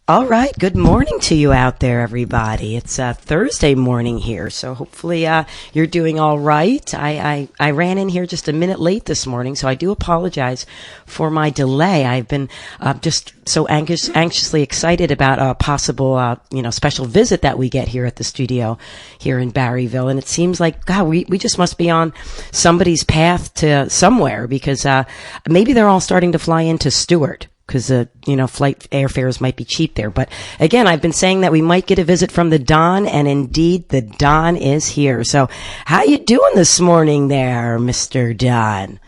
All right. Good morning to you out there, everybody. It's Thursday morning here, so hopefully you're doing all right. I ran in here just a minute late this morning, so I do apologize for my delay. I've been just so anxiously excited about a possible special visit that we get here at the studio here in Barryville, and it seems like God, we just must be on somebody's path to somewhere because maybe they're all starting to fly into Stewart. Because flight airfares might be cheap there. But again, I've been saying that we might get a visit from the Don, and indeed the Don is here. So how you doing this morning there, Mr. Don?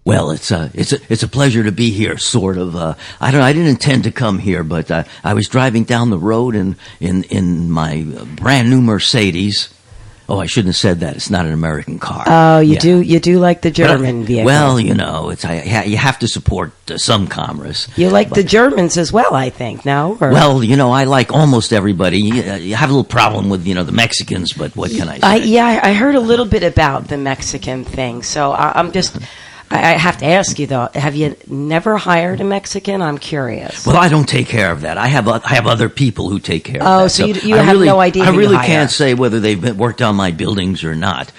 Well, it's a pleasure to be here, sort of. I didn't intend to come here, but I was driving down the road in my brand new Mercedes. Oh, I shouldn't have said that. It's not an American car. Oh, you do like the German vehicle. Well, you have to support some commerce. You like the Germans as well, I think, no? Or? Well, I like almost everybody. You have a little problem with, the Mexicans, but what can I say? I heard a little bit about the Mexican thing, so I have to ask you, though, have you never hired a Mexican? I'm curious. Well, I don't take care of that. I have other people who take care of that. Oh, so you have no idea who I really you hire. can't say whether they've worked on my buildings or not.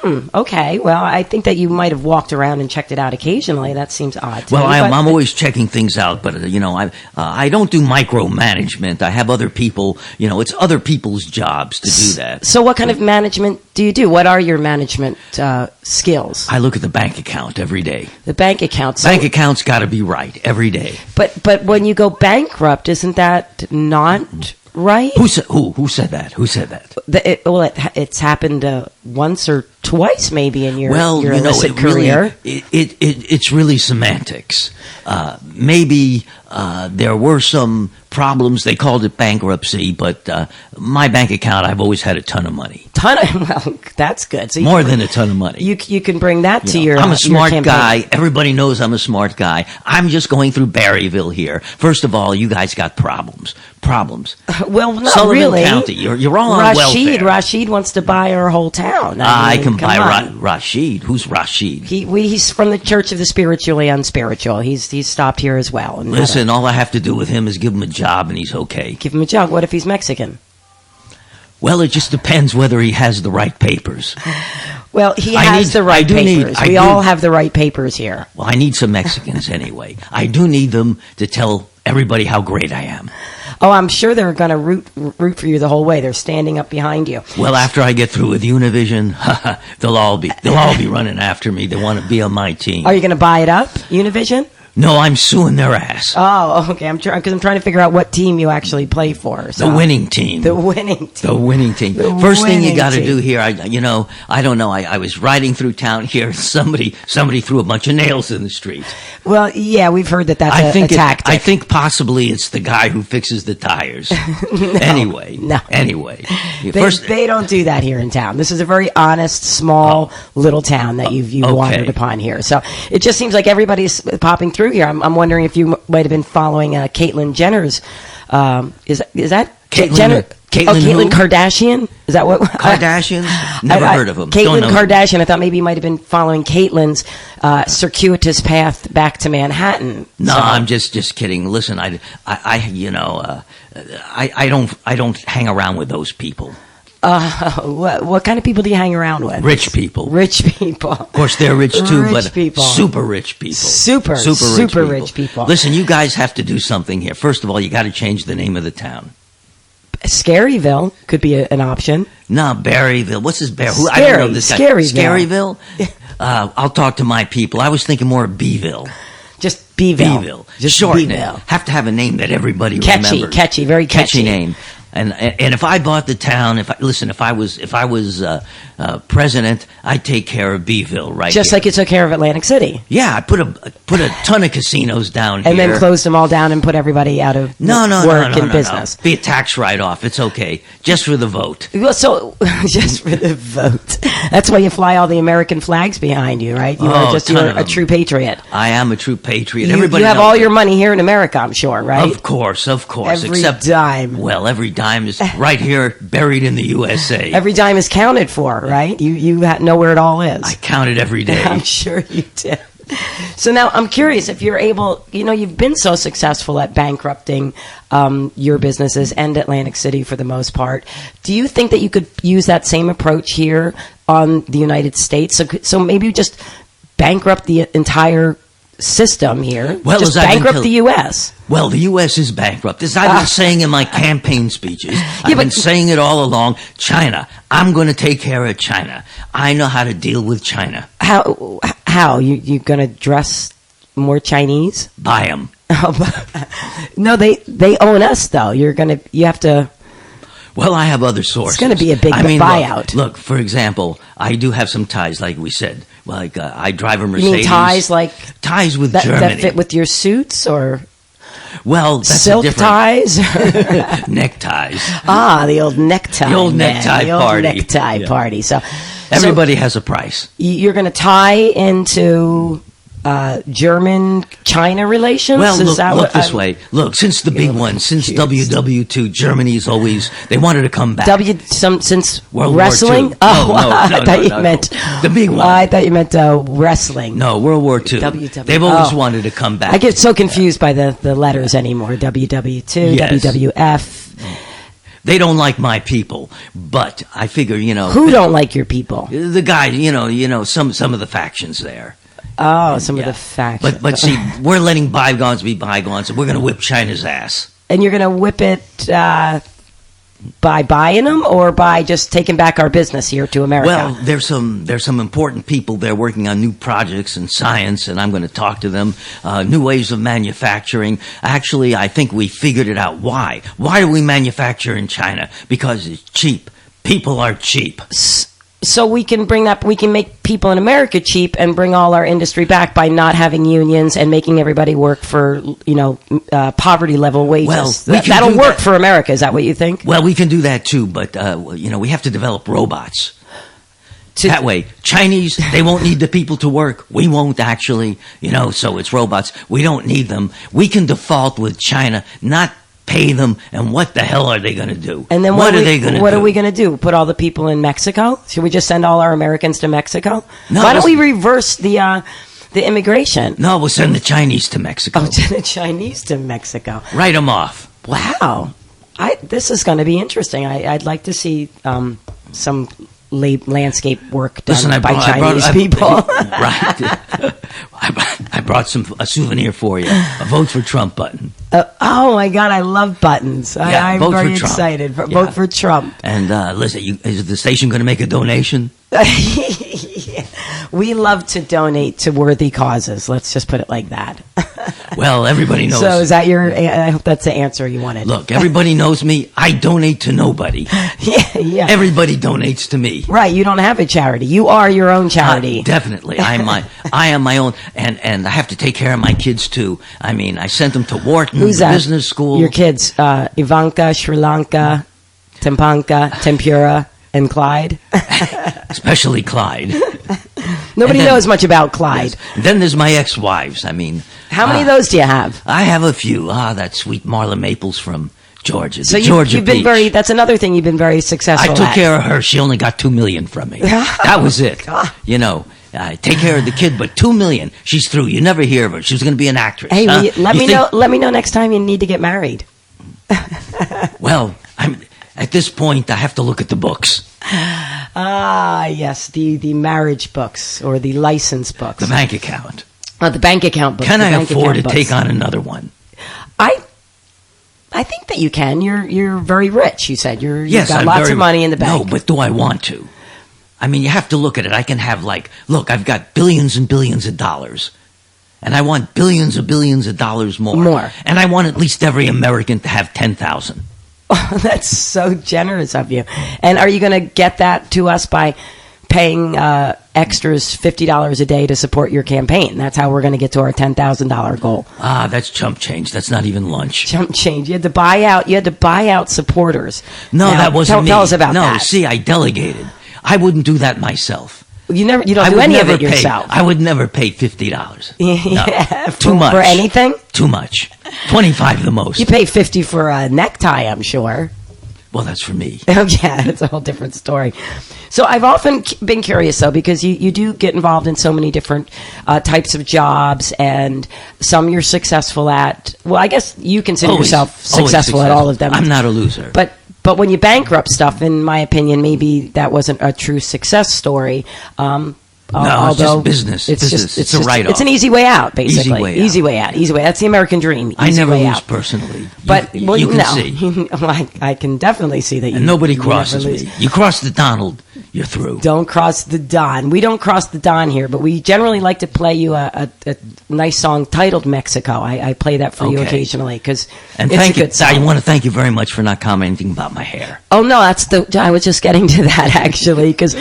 Okay. Well, I think that you might have walked around and checked it out occasionally. That seems odd to me. I'm always checking things out, but I don't do micromanagement. I have other people. It's other people's jobs to do that. So, what kind of management do you do? What are your management skills? I look at the bank account every day. The bank account. Bank account's got to be right every day. But when you go bankrupt, isn't that not right? Who said that? Who said that? It's happened once or twice, maybe in your illicit career. It's really semantics. Maybe there were some problems. They called it bankruptcy, but my bank account, I've always had a ton of money. Well, that's good. So more than a ton of money. You can bring that to your. I'm a smart guy. Everybody knows I'm a smart guy. I'm just going through Barryville here. First of all, you guys got problems. Well, not Sullivan really. County, you're all on welfare. Rashid wants to buy our whole town. I can buy Rashid. Who's Rashid? He's from the Church of the Spiritually Unspiritual. He's stopped here as well. Listen, all I have to do with him is give him a job, and he's okay. Give him a job. What if he's Mexican? Well, it just depends whether he has the right papers. Well, he has the right papers. We all have the right papers here. Well, I need some Mexicans anyway. I do need them to tell everybody how great I am. Oh, I'm sure they're going to root for you the whole way. They're standing up behind you. Well, after I get through with Univision, they'll all be running after me. They want to be on my team. Are you going to buy it up, Univision? No, I'm suing their ass. Oh, okay. Because I'm trying to figure out what team you actually play for. So. The winning team. First thing you got to do here, I don't know. I was riding through town here. Somebody threw a bunch of nails in the street. Well, yeah, we've heard that's a tactic. I think possibly it's the guy who fixes the tires. Anyway. They don't do that here in town. This is a very honest, small, little town that you've wandered upon here. So it just seems like everybody's popping through here. I'm wondering if you might have been following Caitlyn Jenner's. Is that Jenner? Caitlyn Kardashian? Is that what? Kardashians? Never heard of them. Caitlyn Kardashian. I thought maybe you might have been following Caitlyn's circuitous path back to Manhattan. No, I'm just kidding. Listen, I don't hang around with those people. What kind of people do you hang around with? Rich people. Of course, they're rich too, super rich people. Super rich people. Listen, you guys have to do something here. First of all, you got to change the name of the town. Scaryville could be an option. No, Barryville. What's this Barry? I don't know this guy. Scaryville. I'll talk to my people. I was thinking more of Beeville. Just Beeville. Just short name. Have to have a name that everybody remembers. Catchy, very catchy name. And if I bought the town, if I was president, I'd take care of Beeville just here. Like you took care of Atlantic City. Yeah, I put a ton of casinos down here, and then closed them all down and put everybody out of work and business. Be a tax write-off. It's okay, just for the vote. Well, so just for the vote. That's why you fly all the American flags behind you, right? You're a true patriot. I am a true patriot. You have all your money here in America, I'm sure, right? Of course. Every dime. Well, every dime is right here, buried in the USA. Every dime is counted for, right? You know where it all is. I count it every day. I'm sure you do. So now I'm curious if you're able, you've been so successful at bankrupting your businesses and Atlantic City for the most part. Do you think that you could use that same approach here on the United States? So maybe just bankrupt the entire system here. Well, just bankrupt the U.S. Well, the U.S. is bankrupt. As I've been saying in my campaign speeches, I've been saying it all along, China. I'm going to take care of China. I know how to deal with China. How? You going to dress more Chinese? Buy them. No, they own us, though. You have to... Well, I have other sources. It's going to be a big buyout. Look, for example, I do have some ties, like we said. Like, I drive a Mercedes. You mean ties like... Ties with Germany. That fit with your suits, or... Well, that's silk ties? Neckties. The old necktie. The old necktie party. Necktie party. So everybody has a price. You're going to tie into... German-China relations? Well, look this way. Look, since the big one, since WW2, Germany's always, they wanted to come back. Since World wrestling? War II. No, I thought you meant... The big one. I thought you meant wrestling. No, World War II. They've always wanted to come back. I get so confused by the letters anymore. WW2, yes. WWF... They don't like my people, but I figure, Who don't like your people? The guy, some of the factions there. Oh, some of the factions. But see, we're letting bygones be bygones, and we're going to whip China's ass. And you're going to whip it by buying them, or by just taking back our business here to America? Well, there's some important people there working on new projects and science, and I'm going to talk to them. New ways of manufacturing. Actually, I think we figured it out. Why? Why do we manufacture in China? Because it's cheap. People are cheap. So we can make people in America cheap and bring all our industry back by not having unions and making everybody work for, poverty level wages. Well, that'll work for America. Is that what you think? Well, we can do that too, but, we have to develop robots. That way, Chinese, they won't need the people to work. We won't actually, so it's robots. We don't need them. We can default with China, not pay them, and what the hell are they going to do? And then what are we going to do? Put all the people in Mexico? Should we just send all our Americans to Mexico? No, why don't we reverse the immigration? No, we'll send the Chinese to Mexico. Oh, send the Chinese to Mexico. Write them off. Wow. This is going to be interesting. I'd like to see some landscape work done by Chinese people. Right. I brought a souvenir for you. A Vote for Trump button. Oh my God, I love buttons. I'm very excited. Vote for Trump. And listen, is the station going to make a donation? Yeah. We love to donate to worthy causes. Let's just put it like that. Well, everybody knows. So is that I hope that's the answer you wanted. Look, everybody knows me. I donate to nobody. Yeah. Everybody donates to me. Right. You don't have a charity. You are your own charity. Definitely. I am my own. And I have to take care of my kids, too. I mean, I sent them to Wharton Business School. Your kids, Ivanka, Sri Lanka, Tempanka, Tempura, and Clyde. Especially Clyde. Nobody knows much about Clyde. Yes. Then there's my ex-wives. I mean... How many of those do you have? I have a few. That sweet Marla Maples from Georgia. So you've been that's another thing you've been very successful at. I took care of her. She only got $2 million from me. That was it. Take care of the kid, but $2 million. She's through. You never hear of her. She was going to be an actress. Hey, let me know next time you need to get married. Well, at this point, I have to look at the books. Yes, the marriage books or the license books. The bank account. The bank account books. Can I afford to take on another one? I think that you can. You're very rich. You said you've got lots of money in the bank. No, but do I want to? I mean, you have to look at it. I can have look, I've got billions and billions of dollars. And I want billions of billions of dollars more. And I want at least every American to have 10,000. Oh, that's so generous of you. And are you going to get that to us by paying extras $50 a day to support your campaign? That's how we're going to get to our $10,000 goal. That's chump change. That's not even lunch. Chump change. You had to buy out supporters. No, that wasn't me. Tell us about that. No, see, I delegated. I wouldn't do that myself. You don't do any of it yourself. I would never pay $50. Yeah, no, too much. For anything? Too much. 25 the most. You pay $50 for a necktie, I'm sure. Well, that's for me. Oh, yeah, it's a whole different story. So I've often been curious, though, because you do get involved in so many different types of jobs, and some you're successful at. Well, I guess you consider yourself successful at all of them. I'm not a loser. But when you bankrupt stuff, in my opinion, maybe that wasn't a true success story. No, it's just business. It's a write-off. It's an easy way out, basically. Easy way out. That's the American dream. I never lose out. personally. But you can see. I can definitely see that. And nobody crosses me. You cross the Donald, you're through. Don't cross the Don. We don't cross the Don here, but we generally like to play you a nice song titled Mexico. I play that for you occasionally because it's a good song. I want to thank you very much for not commenting about my hair. Oh no, I was just getting to that actually because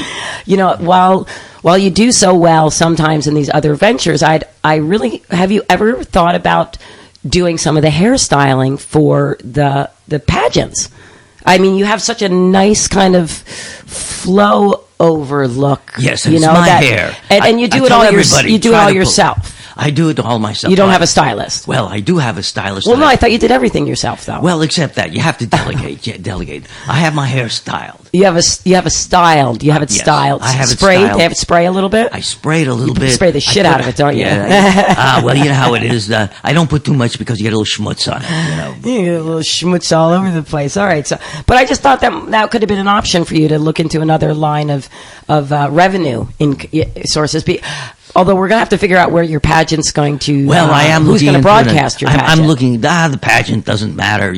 while you do so well sometimes in these other ventures, have you ever thought about doing some of the hairstyling for the pageants? I mean, you have such a nice kind of flow over look. Yes, and it's my hair. And you do it all yourself. I do it all myself. You don't have a stylist. Well, I do have a stylist. Well, no, I thought you did everything yourself, though. Well, except that you have to delegate. Delegate. I have my hair styled. You have it styled. You have it styled. I have it sprayed. styled. They have it spray a little bit. I sprayed a little bit. Spray the shit out of it, don't you? Yeah. Well, you know how it is. I don't put too much because you get a little schmutz on it. You get a little schmutz all over the place. All right. But I just thought that could have been an option for you to look into another line of revenue sources. Although we're going to have to figure out where your pageant's going to. Well, I am. Who's going to broadcast your pageant? I'm looking. The pageant doesn't matter.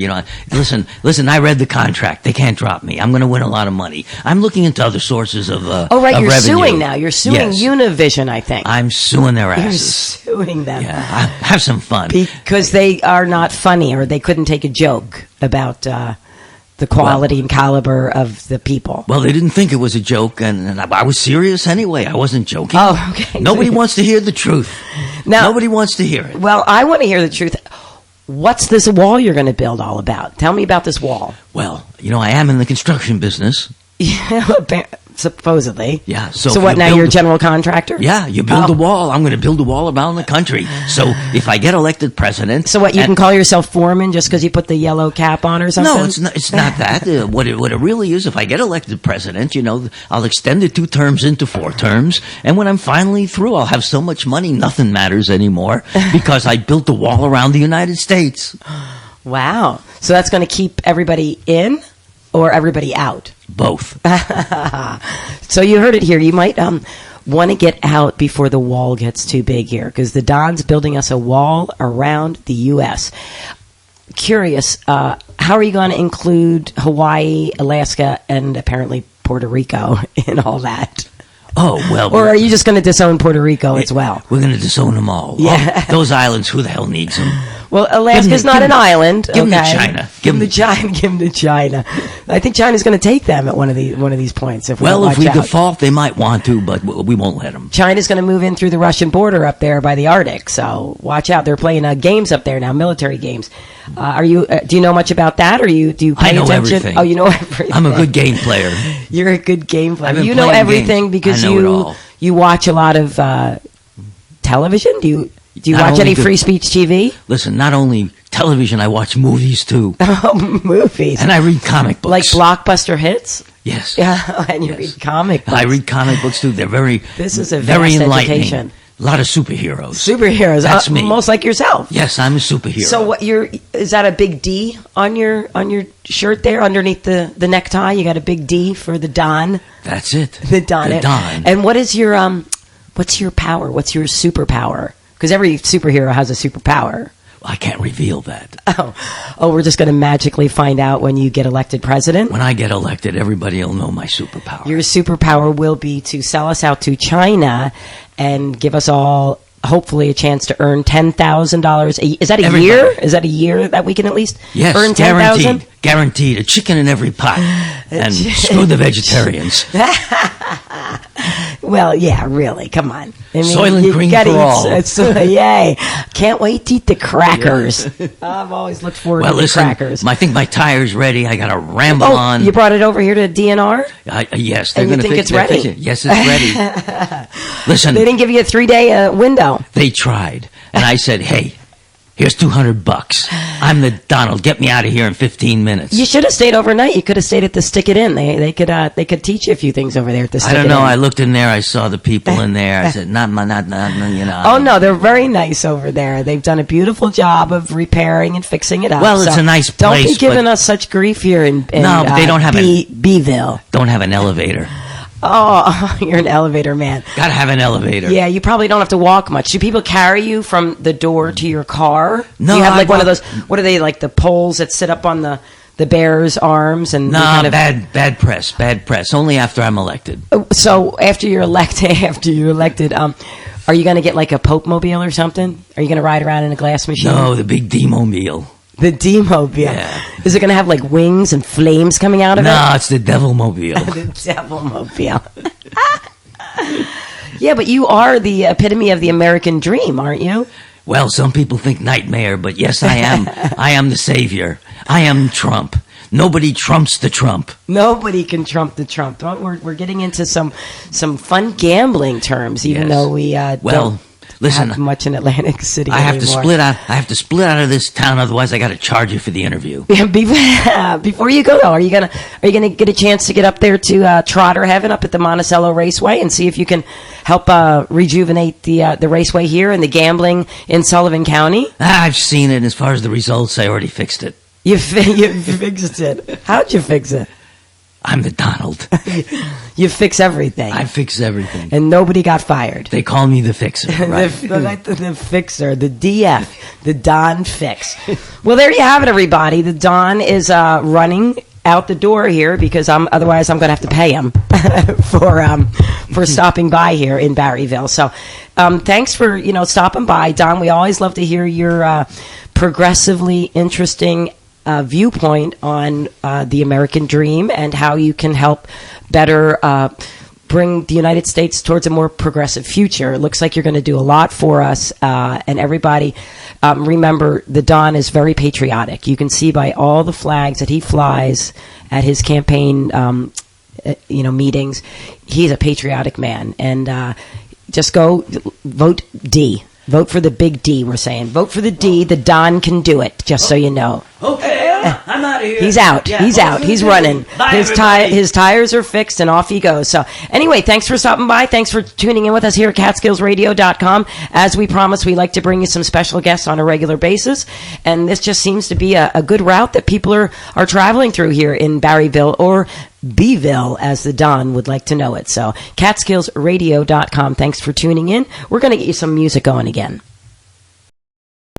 Listen. I read the contract. They can't drop me. I'm going to win a lot of money. I'm looking into other sources of. Oh right, of you're revenue. suing now. You're suing Univision, I think. I'm suing their asses. You're suing them. Yeah, have some fun because they are not funny, or they couldn't take a joke about. The quality and caliber of the people. Well, they didn't think it was a joke, and I was serious anyway. I wasn't joking. Oh, okay. Nobody wants to hear the truth. Nobody wants to hear it. Well, I want to hear the truth. What's this wall you're going to build all about? Tell me about this wall. Well, I am in the construction business. Yeah, supposedly. Yeah. So what, now you're a general contractor? Yeah, you build a wall. I'm going to build a wall around the country. So if I get elected president... So what, you can call yourself foreman just because you put the yellow cap on or something? No, it's not that. What it really is, if I get elected president, I'll extend the 2 terms into 4 terms. And when I'm finally through, I'll have so much money, nothing matters anymore because I built a wall around the United States. Wow. So that's going to keep everybody in or everybody out? Both. So you heard it here. You might want to get out before the wall gets too big here because the Don's building us a wall around the U.S. Curious, how are you going to include Hawaii, Alaska, and apparently Puerto Rico in all that? Oh, well. Or are you just going to disown Puerto Rico as well? We're going to disown them all. Yeah. Those islands, who the hell needs them? Well, Alaska's not an island. Give them to China. Give them to China. I think China's going to take them at one of these points. If we default, they might want to, but we won't let them. China's going to move in through the Russian border up there by the Arctic, so watch out. They're playing games up there now, military games. Do you know much about that, or do you pay attention? I know everything. Oh, you know everything. I'm a good game player. You're a good game player. You know everything because you watch a lot of television. Do you watch any free speech TV? Listen, not only television, I watch movies too. Oh, movies. And I read comic books. Like blockbuster hits? Yes. Yeah, and you read comic books. I read comic books too. They're very This is a very vast enlightening. Education. A lot of superheroes. Superheroes. That's me. Most like yourself. Yes, I'm a superhero. So is that a big D on your shirt there underneath the necktie? You got a big D for the Don. That's it. The Don. The Don. And what is your what's your power? What's your superpower? Because every superhero has a superpower. I can't reveal that. Oh, we're just going to magically find out when you get elected president? When I get elected, everybody will know my superpower. Your superpower will be to sell us out to China and give us all, hopefully, a chance to earn $10,000. Is that a year? Is that a year that we can at least earn $10,000? Guaranteed. A chicken in every pot. And screw the vegetarians. Well, yeah, really. Come on. Soylent Green for all. Yay. Can't wait to eat the crackers. I've always looked forward to the crackers. I think my tire's ready. I got to ramble on. You brought it over here to DNR? Yes. And you think it's ready? Yes, it's ready. Listen. They didn't give you a 3-day window. They tried. And I said, hey, Here's $200. I'm the Donald. Get me out of here in 15 minutes. You should have stayed overnight. You could have stayed at the Stick It In. They could teach you a few things over there at the Stick It In. I don't know. I looked in there. I saw the people in there. I said, not, you know. Oh, no, they're very nice over there. They've done a beautiful job of repairing and fixing it up. Well, it's a nice place. Don't be giving us such grief here in no, but they don't have Beeville. Don't have an elevator. Oh, you're an elevator man. Gotta have an elevator. Yeah, you probably don't have to walk much. Do people carry you from the door to your car? No, Do you have like one of those, what are they, like the poles that sit up on the bear's arms? And no, kind of, bad press. Only after I'm elected. So after you're elected, are you going to get like a Pope mobile or something? Are you going to ride around in a glass machine? No, the big D-mobile. The D-mobile. Yeah. Is it going to have like wings and flames coming out of it? No, it's the Devil Mobile. The Devil Mobile. Yeah, but you are the epitome of the American dream, aren't you? Well, some people think nightmare, but yes, I am. I am the savior. I am Trump. Nobody trumps the Trump. Nobody can trump the Trump. We're getting into some fun gambling terms, even though we don't. Listen, have much in Atlantic City. I have anymore. I have to split out of this town, otherwise I got to charge you for the interview. Before you go, though, are you gonna get a chance to get up there to Trotter Heaven up at the Monticello Raceway and see if you can help rejuvenate the raceway here and the gambling in Sullivan County? I've seen it. And as far as the results, I already fixed it. You fixed it. How'd you fix it? I'm the Donald. You fix everything. I fix everything. And nobody got fired. They call me the fixer. Right? the fixer, the DF, the Don Fix. Well, there you have it, everybody. The Don is running out the door here because otherwise I'm going to have to pay him for stopping by here in Barryville. So thanks for stopping by, Don. We always love to hear your progressively interesting viewpoint on the American dream and how you can help better bring the United States towards a more progressive future. It looks like you're going to do a lot for us, and everybody remember the Don is very patriotic. You can see by all the flags that he flies at his campaign meetings, he's a patriotic man. And just go vote D. Vote for the big D, we're saying. Vote for the D. The Don can do it, just so you know. Okay, I'm out of here. He's out. Yeah, He's out. He's running. Bye, his tires are fixed, and off he goes. So anyway, thanks for stopping by. Thanks for tuning in with us here at CatskillsRadio.com. As we promised, we like to bring you some special guests on a regular basis, and this just seems to be a good route that people are traveling through here in Barryville, or Beeville, as the Don would like to know it. So CatskillsRadio.com. Thanks for tuning in. We're going to get you some music going again.